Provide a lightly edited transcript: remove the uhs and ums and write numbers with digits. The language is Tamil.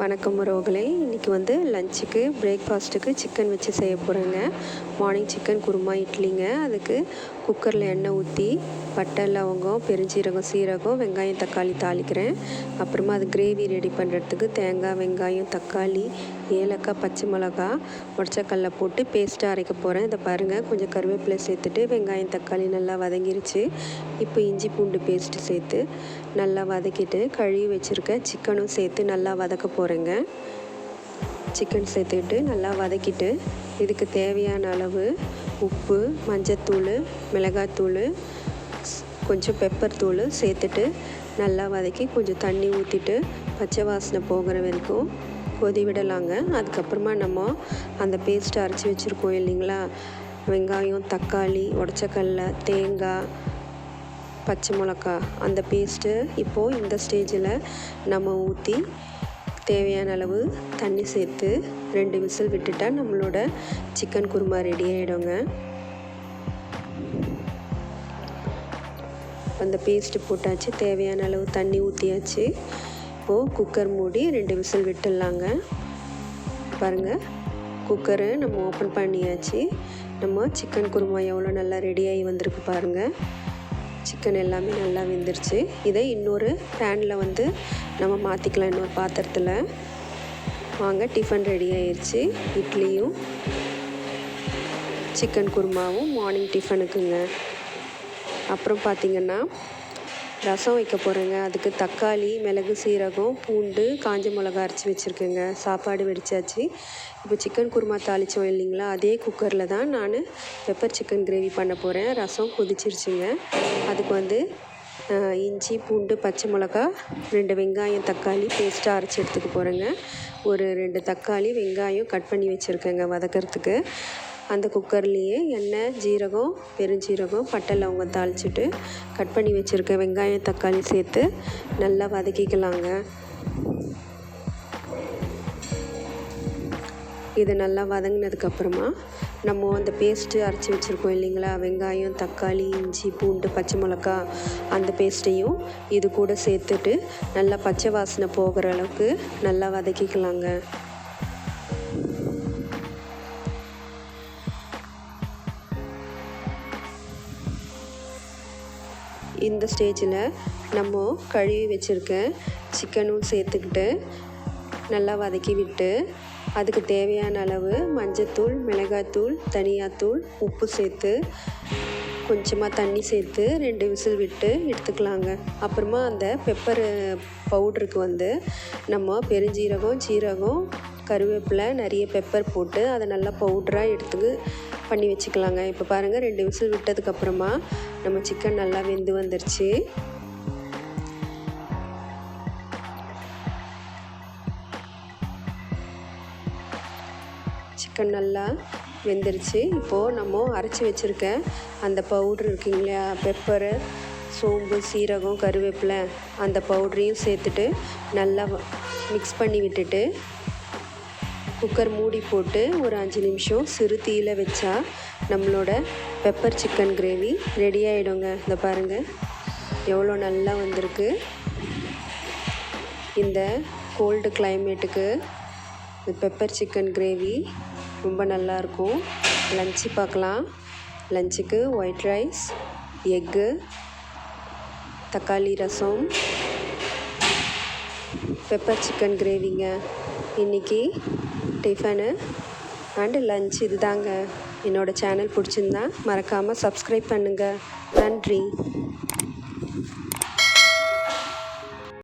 வணக்கம் உறவுகளே. இன்றைக்கி லஞ்சுக்கு பிரேக்ஃபாஸ்ட்டுக்கு சிக்கன் வச்சு செய்ய போகிறேங்க. மார்னிங் சிக்கன் குருமா இட்லிங்க. அதுக்கு குக்கரில் எண்ணெய் ஊற்றி பட்டை லவங்கம் பெருஞ்சீரகம் சீரகம் வெங்காயம் தக்காளி தாளிக்கிறேன். அப்புறமா அது கிரேவி ரெடி பண்ணுறதுக்கு தேங்காய் வெங்காயம் தக்காளி ஏலக்காய் பச்சை மிளகா உடச்சக்கல்ல போட்டு பேஸ்ட்டாக அரைக்க போகிறேன். இதை பாருங்கள், கொஞ்சம் கருவேப்பிலை சேர்த்துட்டு வெங்காயம் தக்காளி நல்லா வதங்கிருச்சு. இப்போ இஞ்சி பூண்டு பேஸ்ட்டு சேர்த்து நல்லா வதக்கிட்டு கழுவி வச்சுருக்க சிக்கனும் சேர்த்து நல்லா வதக்க போகிறேங்க. சிக்கன் சேர்த்துக்கிட்டு நல்லா வதக்கிட்டு இதுக்கு தேவையான அளவு உப்பு மஞ்சத்தூள் மிளகாத்தூள் கொஞ்சம் பெப்பர் தூள் சேர்த்துட்டு நல்லா வதக்கி கொஞ்சம் தண்ணி ஊற்றிட்டு பச்சை வாசனை போகிற வரைக்கும் கொதி விடலாங்க. அதுக்கப்புறமா நம்ம அந்த பேஸ்ட்டை அரைச்சி வச்சுருக்கோம் இல்லைங்களா, வெங்காயம் தக்காளி உடச்சக்கல்ல தேங்காய் பச்சை மிளகா அந்த பேஸ்ட்டு இப்போது இந்த ஸ்டேஜில் நம்ம ஊற்றி தேவையான அளவு தண்ணி சேர்த்து 2 விசில் விட்டுட்டால் நம்மளோட சிக்கன் குருமா ரெடி ஆகிடுங்க. அந்த பேஸ்ட்டு போட்டாச்சு, தேவையான அளவு தண்ணி ஊற்றியாச்சு. இப்போது குக்கர் மூடி 2 விசில் விட்டுடலாங்க. பாருங்கள், குக்கரை நம்ம ஓப்பன் பண்ணியாச்சு. நம்ம சிக்கன் குருமா எவ்வளோ நல்லா ரெடியாகி வந்திருக்கு பாருங்கள். சிக்கன் எல்லாமே நல்லா வெந்துருச்சு. இதை இன்னொரு பேனில் நம்ம மாற்றிக்கலாம், இன்னொரு பாத்திரத்தில். வாங்க, டிஃபன் ரெடி ஆயிடுச்சு. இட்லியும் சிக்கன் குருமாவும் மார்னிங் டிஃபனுக்குங்க. அப்புறம் பார்த்திங்கன்னா ரசம் வைக்க போகிறேங்க. அதுக்கு தக்காளி மிளகு சீரகம் பூண்டு காஞ்ச மிளகா அரைச்சி வச்சுருக்கேங்க. சாப்பாடு வெடிச்சாச்சு. இப்போ சிக்கன் குருமா தாளித்தோம் இல்லைங்களா, அதே குக்கரில் தான் நான் பெப்பர் சிக்கன் கிரேவி பண்ண போகிறேன். ரசம் கொதிச்சிருச்சுங்க. அதுக்கு இஞ்சி பூண்டு பச்சை மிளகா 2 வெங்காயம் தக்காளி பேஸ்ட்டாக அரைச்சி எடுத்துக்க போகிறேங்க. ஒரு 2 தக்காளி வெங்காயம் கட் பண்ணி வச்சுருக்கேங்க வதக்கிறதுக்கு. அந்த குக்கர்லேயே எண்ணெய் ஜீரகம் பெருஞ்சீரகம் பட்டை லவங்கம் தாளிச்சிட்டு கட் பண்ணி வச்சுருக்க வெங்காயம் தக்காளி சேர்த்து நல்லா வதக்கிக்கலாங்க. இது நல்லா வதங்கினதுக்கப்புறமா நம்ம அந்த பேஸ்ட்டு அரைச்சி வச்சுருக்கோம் இல்லைங்களா, வெங்காயம் தக்காளி இஞ்சி பூண்டு பச்சை மிளகா அந்த பேஸ்ட்டையும் இது கூட சேர்த்துட்டு நல்லா பச்சை வாசனை போகிற அளவுக்கு நல்லா வதக்கிக்கலாங்க. இந்த ஸ்டேஜில் நம்ம கழுவி வச்சுருக்க சிக்கனும் சேர்த்துக்கிட்டு நல்லா வதக்கி விட்டு அதுக்கு தேவையான அளவு மஞ்சத்தூள் மிளகாய்த்தூள் தனியாத்தூள் உப்பு சேர்த்து கொஞ்சமாக தண்ணி சேர்த்து 2 விசில் விட்டு எடுத்துக்கலாங்க. அப்புறமா அந்த பெப்பர் பவுட்ருக்கு நம்ம பெருஞ்சீரகம் சீரகம் கருவேப்பிலை நிறைய பெப்பர் போட்டு அதை நல்லா பவுட்ராக எடுத்து பண்ணி வச்சுக்கலாங்க. இப்போ பாருங்கள், 2 விசில் விட்டதுக்கப்புறமா நம்ம சிக்கன் நல்லா வெந்து வந்துருச்சு. சிக்கன் நல்லா வெந்துருச்சு. இப்போது நம்ம அரைச்சி வச்சுருக்க அந்த பவுட்ரு இருக்குங்களா, பெப்பரு சோம்பு சீரகம் கருவேப்பிலை அந்த பவுட்ரையும் சேர்த்துட்டு நல்லா மிக்ஸ் பண்ணி விட்டுட்டு குக்கர் மூடி போட்டு ஒரு 5 நிமிஷம் சிறு தீயில வச்சா நம்மளோட பெப்பர் சிக்கன் கிரேவி ரெடி ஆகிடுங்க. இந்த பாருங்கள் எவ்வளோ நல்லா வந்திருக்கு. இந்த கோல்டு கிளைமேட்டுக்கு இந்த பெப்பர் சிக்கன் கிரேவி ரொம்ப நல்லாயிருக்கும். லஞ்சு பார்க்கலாம். லஞ்சுக்கு ஒயிட் ரைஸ் எக்கு தக்காளி ரசம் பெப்பர் சிக்கன் கிரேவிங்க. இன்றைக்கி டிஃபனு அண்டு லஞ்ச் இதுதாங்க. என்னோடய சேனல் பிடிச்சிருந்தா மறக்காமல் சப்ஸ்கிரைப் பண்ணுங்கள். நன்றி.